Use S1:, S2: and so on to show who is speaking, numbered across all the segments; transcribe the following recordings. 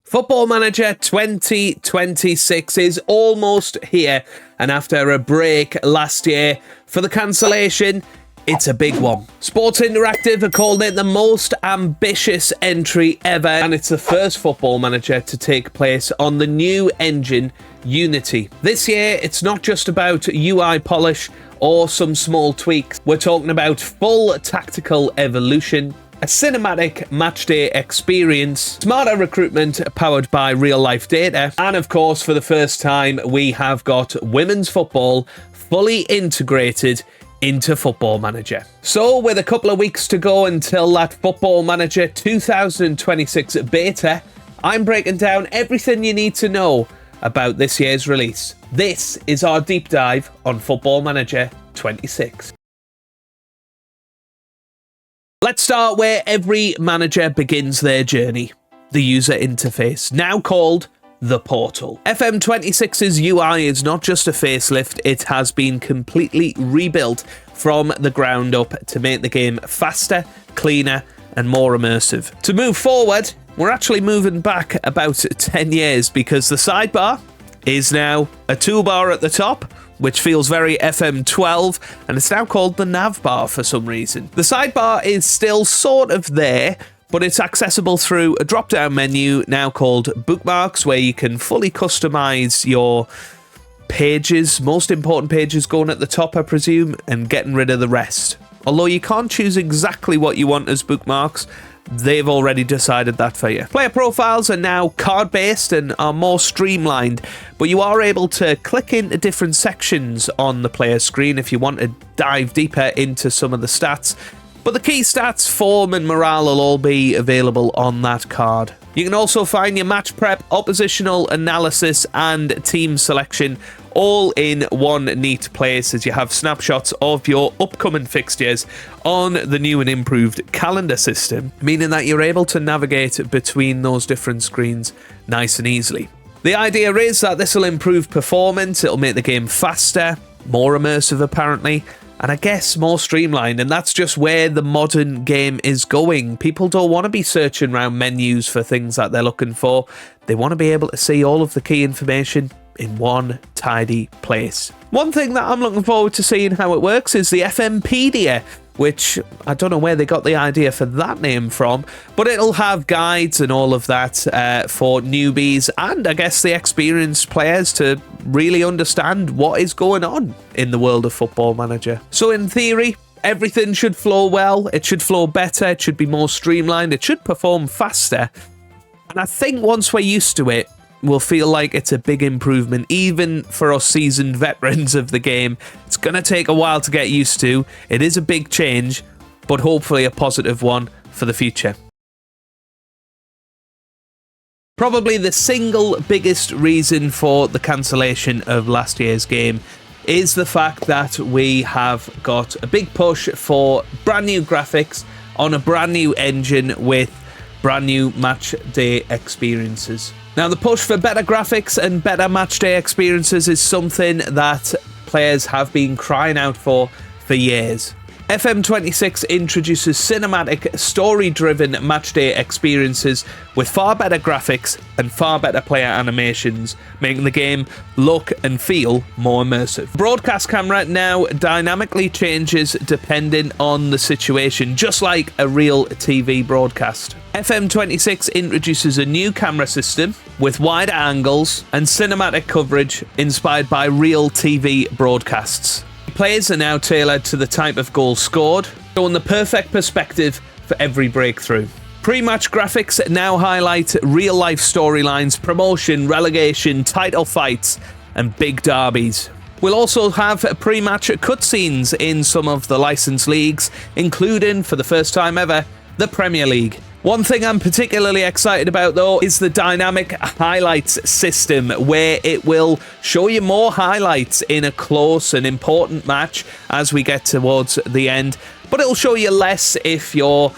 S1: Football Manager 2026 is almost here, and after a break last year for the cancellation, it's a big one. Sports Interactive are calling it the most ambitious entry ever, and it's the first Football Manager to take place on the new engine, Unity. This year, it's not just about UI polish or some small tweaks. We're talking about full tactical evolution, a cinematic Matchday Experience, smarter recruitment powered by real-life data, and of course, for the first time, we have got women's football fully integrated into Football Manager. So, with a couple of weeks to go until that Football Manager 2026 beta, I'm breaking down everything you need to know about this year's release. This is our deep dive on Football Manager 26. Let's start where every manager begins their journey, the user interface, now called the portal. FM26's UI is not just a facelift, it has been completely rebuilt from the ground up to make the game faster, cleaner, and more immersive. To move forward, we're actually moving back about 10 years because the sidebar is now a toolbar at the top, which feels very FM12, and it's now called the nav bar for some reason. The sidebar is still sort of there, but it's accessible through a drop-down menu now called Bookmarks, where you can fully customize your pages, most important pages going at the top, I presume, and getting rid of the rest. Although you can't choose exactly what you want as bookmarks, they've already decided that for you. Player profiles are now card-based and are more streamlined, but you are able to click into different sections on the player screen if you want to dive deeper into some of the stats. But the key stats, form and morale will all be available on that card. You can also find your match prep, oppositional analysis, and team selection all in one neat place as you have snapshots of your upcoming fixtures on the new and improved calendar system, meaning that you're able to navigate between those different screens nice and easily. The idea is that this will improve performance, it'll make the game faster, more immersive apparently, and I guess more streamlined, and that's just where the modern game is going. People don't want to be searching around menus for things that they're looking for. They want to be able to see all of the key information in one tidy place. One thing that I'm looking forward to seeing how it works is the FMpedia, which I don't know where they got the idea for that name from, but it'll have guides and all of that for newbies and I guess the experienced players to really understand what is going on in the world of Football Manager. So in theory, everything should flow well, it should flow better, it should be more streamlined, it should perform faster. And I think once we're used to it, we'll feel like it's a big improvement, even for us seasoned veterans of the game. It's going to take a while to get used to. It is a big change, but hopefully a positive one for the future. Probably the single biggest reason for the cancellation of last year's game is the fact that we have got a big push for brand new graphics on a brand new engine with brand new match day experiences. Now, the push for better graphics and better match day experiences is something that players have been crying out for years. FM26 introduces cinematic, story-driven matchday experiences with far better graphics and far better player animations, making the game look and feel more immersive. Broadcast camera now dynamically changes depending on the situation, just like a real TV broadcast. FM26 introduces a new camera system with wider angles and cinematic coverage inspired by real TV broadcasts. Players are now tailored to the type of goal scored, showing the perfect perspective for every breakthrough. Pre-match graphics now highlight real-life storylines, promotion, relegation, title fights, and big derbies. We'll also have pre-match cutscenes in some of the licensed leagues, including, for the first time ever, the Premier League. One thing I'm particularly excited about, though, is the dynamic highlights system, where it will show you more highlights in a close and important match as we get towards the end, but it'll show you less if you're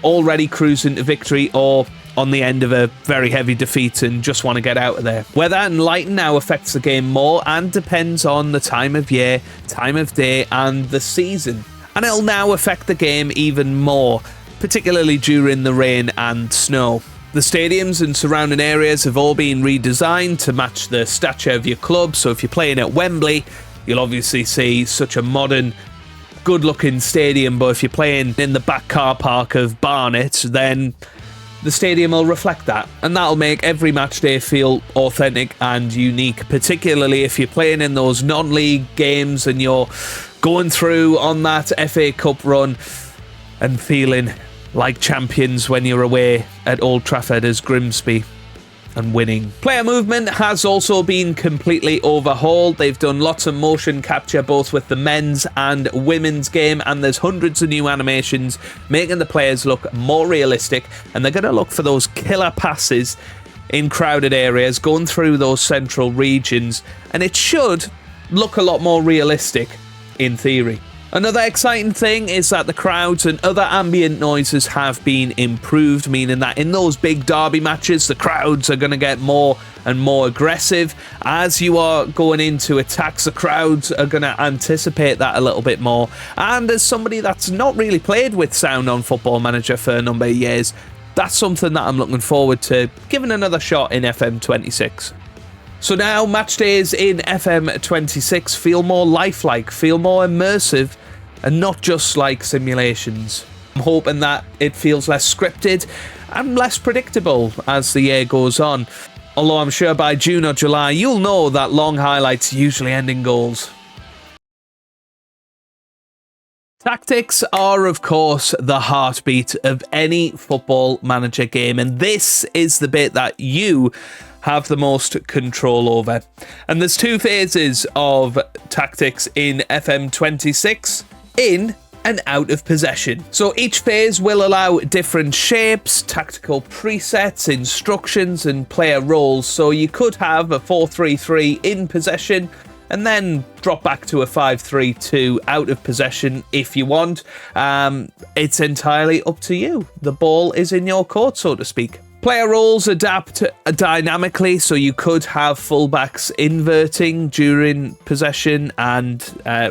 S1: already cruising to victory or on the end of a very heavy defeat and just want to get out of there. Weather and lighting now affects the game more and depends on the time of year, time of day, and the season. And it'll now affect the game even more, particularly during the rain and snow. The stadiums and surrounding areas have all been redesigned to match the stature of your club. So if you're playing at Wembley, you'll obviously see such a modern, good-looking stadium. But if you're playing in the back car park of Barnet, then the stadium will reflect that. And that'll make every match day feel authentic and unique, particularly if you're playing in those non-league games and you're going through on that FA Cup run and feeling like champions when you're away at Old Trafford as Grimsby and winning. Player movement has also been completely overhauled. They've done lots of motion capture both with the men's and women's game, and there's hundreds of new animations making the players look more realistic, and they're going to look for those killer passes in crowded areas going through those central regions, and it should look a lot more realistic in theory. Another exciting thing is that the crowds and other ambient noises have been improved, meaning that in those big derby matches, the crowds are going to get more and more aggressive. As you are going into attacks, the crowds are going to anticipate that a little bit more. And as somebody that's not really played with sound on Football Manager for a number of years, that's something that I'm looking forward to giving another shot in FM26. So now match days in FM26 feel more lifelike, feel more immersive, and not just like simulations. I'm hoping that it feels less scripted and less predictable as the year goes on. Although I'm sure by June or July you'll know that long highlights usually end in goals. Tactics are, of course, the heartbeat of any Football Manager game, and this is the bit that you have the most control over. And there's two phases of tactics in FM26, in and out of possession. So each phase will allow different shapes, tactical presets, instructions, and player roles. So you could have a 4-3-3 in possession, and then drop back to a 5-3-2 out of possession if you want. It's entirely up to you. The ball is in your court, so to speak. Player roles adapt dynamically, so you could have fullbacks inverting during possession and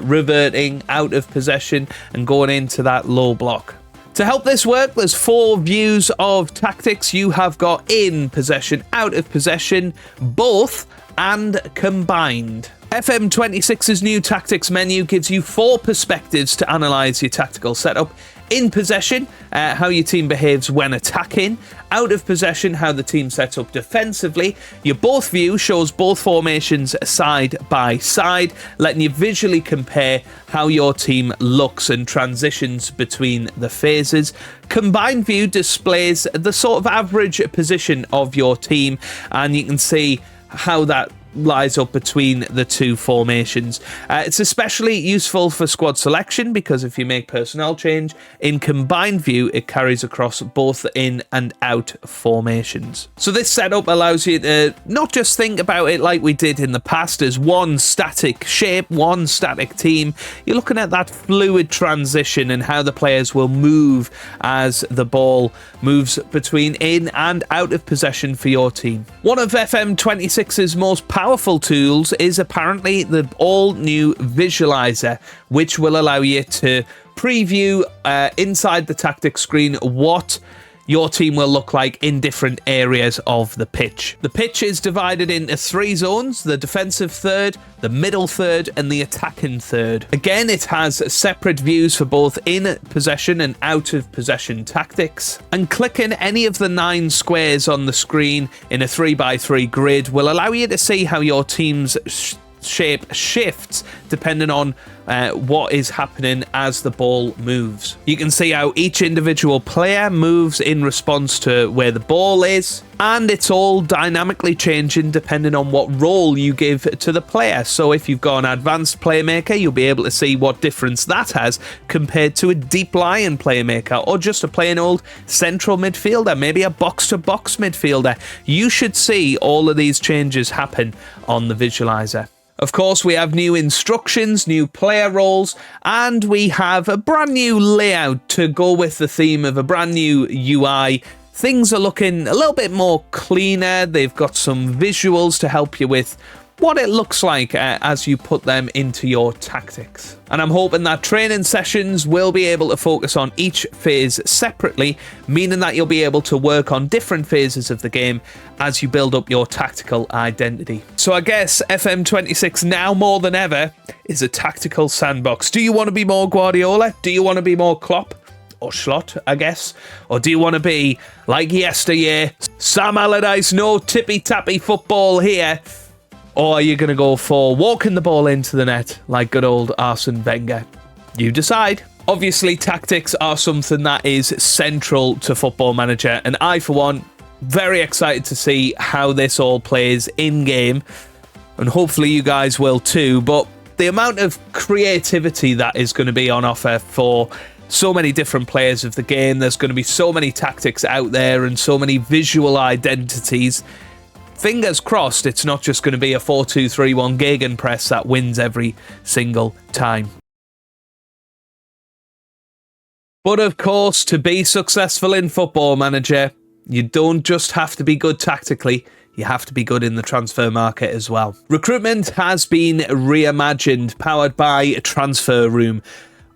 S1: reverting out of possession and going into that low block. To help this work, there's 4 views of tactics. You have got in possession, out of possession, both, and combined. FM26's new tactics menu gives you 4 perspectives to analyse your tactical setup. In possession, how your team behaves when attacking. Out of possession, how the team sets up defensively. Your both view shows both formations side by side, letting you visually compare how your team looks and transitions between the phases. Combined view displays the sort of average position of your team, and you can see how that lies up between the two formations. It's especially useful for squad selection because if you make personnel change in combined view, it carries across both in and out formations. So this setup allows you to not just think about it like we did in the past as one static shape, one static team. You're looking at that fluid transition and how the players will move as the ball moves between in and out of possession for your team. One of FM26's most powerful tools is apparently the all-new Visualiser, which will allow you to preview inside the tactics screen what your team will look like in different areas of the pitch. The pitch is divided into 3 zones: the defensive third, the middle third, and the attacking third. Again, it has separate views for both in possession and out of possession tactics. And clicking any of the 9 squares on the screen in a 3x3 grid will allow you to see how your team's shape shifts depending on what is happening as the ball moves. You can see how each individual player moves in response to where the ball is, and it's all dynamically changing depending on what role you give to the player. So if you've got an advanced playmaker, you'll be able to see what difference that has compared to a deep lying playmaker or just a plain old central midfielder, maybe a box-to-box midfielder. You should see all of these changes happen on the Visualiser. Of course, we have new instructions, new player roles, and we have a brand new layout to go with the theme of a brand new UI. Things are looking a little bit more cleaner. They've got some visuals to help you with what it looks like as you put them into your tactics. And I'm hoping that training sessions will be able to focus on each phase separately, meaning that you'll be able to work on different phases of the game as you build up your tactical identity. So I guess FM26 now more than ever is a tactical sandbox. Do you want to be more Guardiola? Do you want to be more Klopp? Or Schlott, I guess? Or do you want to be like yesteryear? Sam Allardyce, no tippy-tappy football here. Or are you going to go for walking the ball into the net like good old Arsene Wenger? You decide. Obviously, tactics are something that is central to Football Manager, and I, for one, very excited to see how this all plays in-game, and hopefully you guys will too, but the amount of creativity that is going to be on offer for so many different players of the game, there's going to be so many tactics out there and so many visual identities. Fingers crossed it's not just going to be a 4-2-3-1 gegenpress that wins every single time. But of course, to be successful in Football Manager, you don't just have to be good tactically, you have to be good in the transfer market as well. Recruitment has been reimagined, powered by Transfer Room.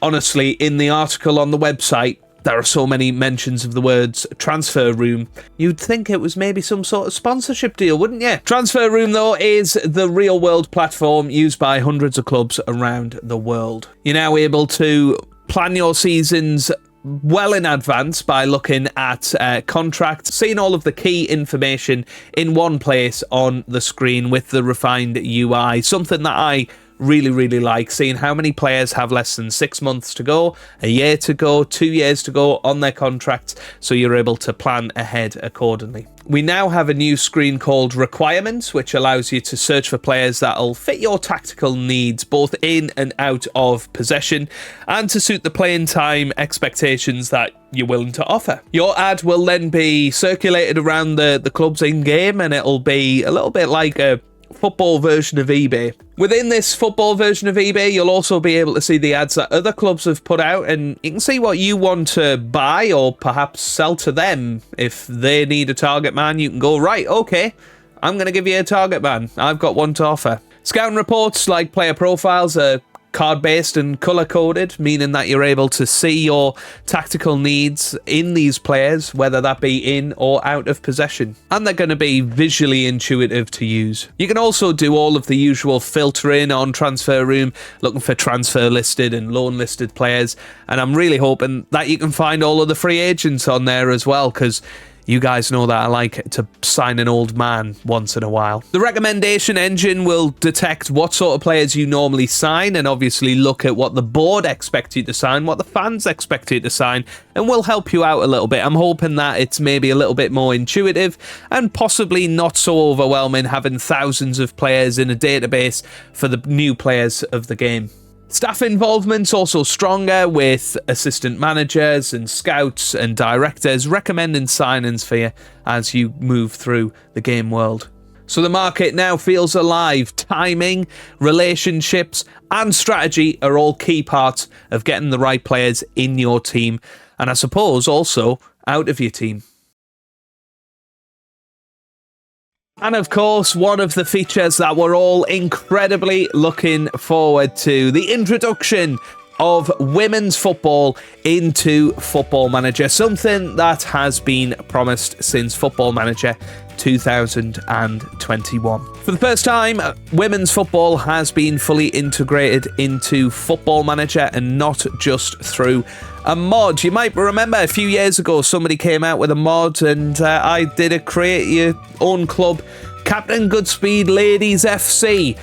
S1: Honestly, in the article on the website, there are so many mentions of the words Transfer Room. You'd think it was maybe some sort of sponsorship deal, wouldn't you? Transfer Room, though, is the real-world platform used by hundreds of clubs around the world. You're now able to plan your seasons well in advance by looking at contracts, seeing all of the key information in one place on the screen with the refined UI. Something that I really like, seeing how many players have less than 6 months to go, a year to go, 2 years to go on their contracts, so you're able to plan ahead accordingly. We now have a new screen called Requirements, which allows you to search for players that'll fit your tactical needs, both in and out of possession, and to suit the playing time expectations that you're willing to offer. Your ad will then be circulated around the clubs in-game, and it'll be a little bit like a football version of eBay. Within this football version of eBay, you'll also be able to see the ads that other clubs have put out, and you can see what you want to buy or perhaps sell to them. If they need a target man, you can go, right, okay, I'm going to give you a target man. I've got one to offer. Scouting reports, like player profiles, are card-based and colour-coded, meaning that you're able to see your tactical needs in these players, whether that be in or out of possession. And they're going to be visually intuitive to use. You can also do all of the usual filtering on Transfer Room, looking for transfer listed and loan listed players. And I'm really hoping that you can find all of the free agents on there as well, because you guys know that I like to sign an old man once in a while. The recommendation engine will detect what sort of players you normally sign and obviously look at what the board expects you to sign, what the fans expect you to sign, and will help you out a little bit. I'm hoping that it's maybe a little bit more intuitive and possibly not so overwhelming having thousands of players in a database for the new players of the game. Staff involvement's also stronger, with assistant managers and scouts and directors recommending signings for you as you move through the game world. So the market now feels alive. Timing, relationships, and strategy are all key parts of getting the right players in your team, and I suppose also out of your team. And of course, one of the features that we're all incredibly looking forward to, the introduction of women's football into Football Manager, something that has been promised since Football Manager 2021. For the first time, women's football has been fully integrated into Football Manager and not just through a mod. You might remember a few years ago somebody came out with a mod, and I did a create your own club, Captain Goodspeed Ladies FC.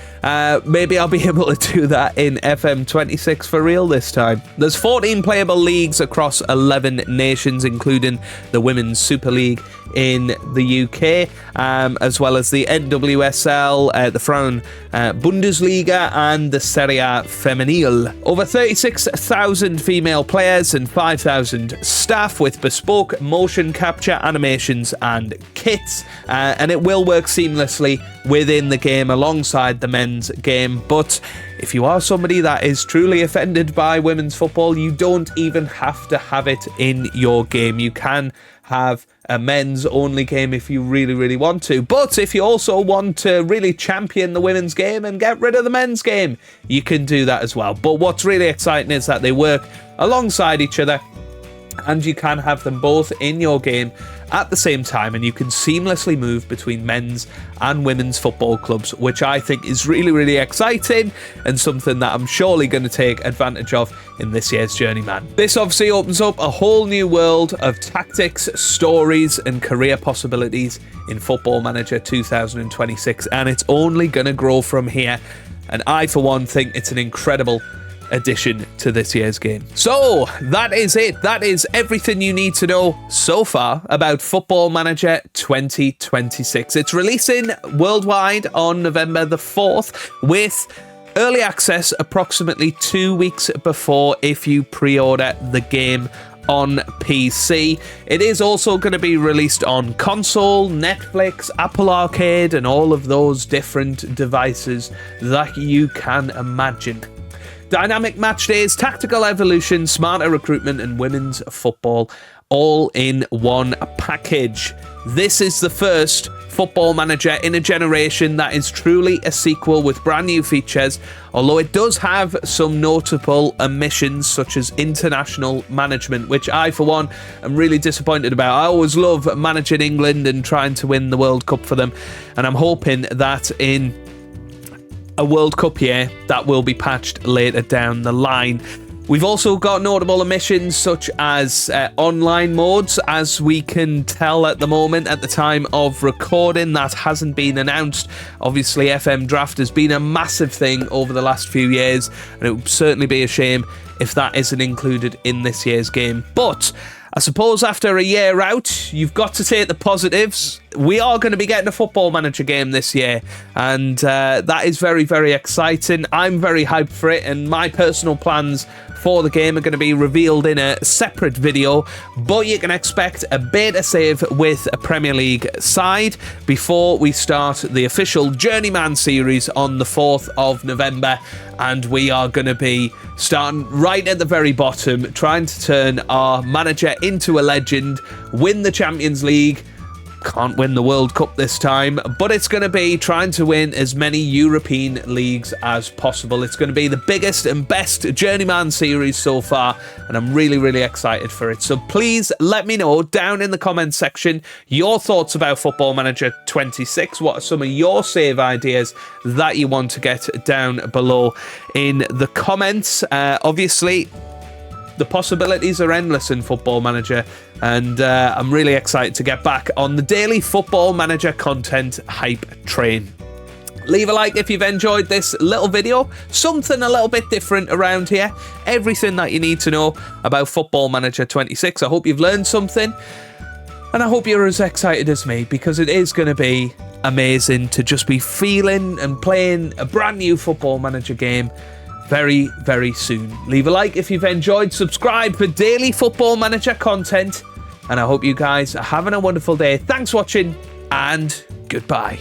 S1: Maybe I'll be able to do that in FM26 for real this time. There's 14 playable leagues across 11 nations, including the Women's Super League in the UK, as well as the NWSL, the Frauen Bundesliga, and the Serie A Femenil. Over 36,000 female players and 5,000 staff, with bespoke motion capture animations and kits, and it will work seamlessly within the game alongside the men's game. But if you are somebody that is truly offended by women's football, you don't even have to have it in your game. You can have a men's only game if you really, really want to. But if you also want to really champion the women's game and get rid of the men's game, you can do that as well. But what's really exciting is that they work alongside each other, and you can have them both in your game at the same time, and you can seamlessly move between men's and women's football clubs, which I think is really, really exciting and something that I'm surely going to take advantage of in this year's Journeyman. This obviously opens up a whole new world of tactics, stories, and career possibilities in Football Manager 2026, and it's only going to grow from here. And I, for one, think it's an incredible addition to this year's game. So that is it. That is everything you need to know so far about Football Manager 2026. It's releasing worldwide on November the 4th with early access approximately 2 weeks before if you pre-order the game on PC. It is also going to be released on console, Netflix, Apple Arcade, and all of those different devices that you can imagine. Dynamic match days, tactical evolution, smarter recruitment, and women's football all in one package. This is the first Football Manager in a generation that is truly a sequel with brand new features, although it does have some notable omissions such as international management, which I, for one, am really disappointed about. I always love managing England and trying to win the World Cup for them, and I'm hoping that in a World Cup year that will be patched later down the line. We've also got notable omissions such as online modes, as we can tell at the moment at the time of recording. That hasn't been announced. Obviously, FM Draft has been a massive thing over the last few years, and it would certainly be a shame if that isn't included in this year's game. But I suppose after a year out, you've got to take the positives. We are going to be getting a Football Manager game this year, and that is very, very exciting. I'm very hyped for it, and my personal plans for the game are going to be revealed in a separate video, but you can expect a beta save with a Premier League side before we start the official Journeyman series on the 4th of November, and we are going to be starting right at the very bottom, trying to turn our manager into a legend, win the Champions League. Can't win the World Cup this time, but it's going to be trying to win as many European leagues as possible. It's going to be the biggest and best Journeyman series so far, and I'm really, really excited for it. So please let me know down in the comments section your thoughts about Football Manager 26. What are some of your save ideas that you want to get down below in the comments? Obviously, the possibilities are endless in Football Manager, and I'm really excited to get back on the daily Football Manager content hype train. Leave a like if you've enjoyed this little video, something a little bit different around here, everything that you need to know about Football Manager 26. I hope you've learned something, and I hope you're as excited as me, because it is going to be amazing to just be feeling and playing a brand new Football Manager game very, very soon. Leave a like if you've enjoyed, subscribe for daily Football Manager content, and I hope you guys are having a wonderful day. Thanks for watching, and goodbye.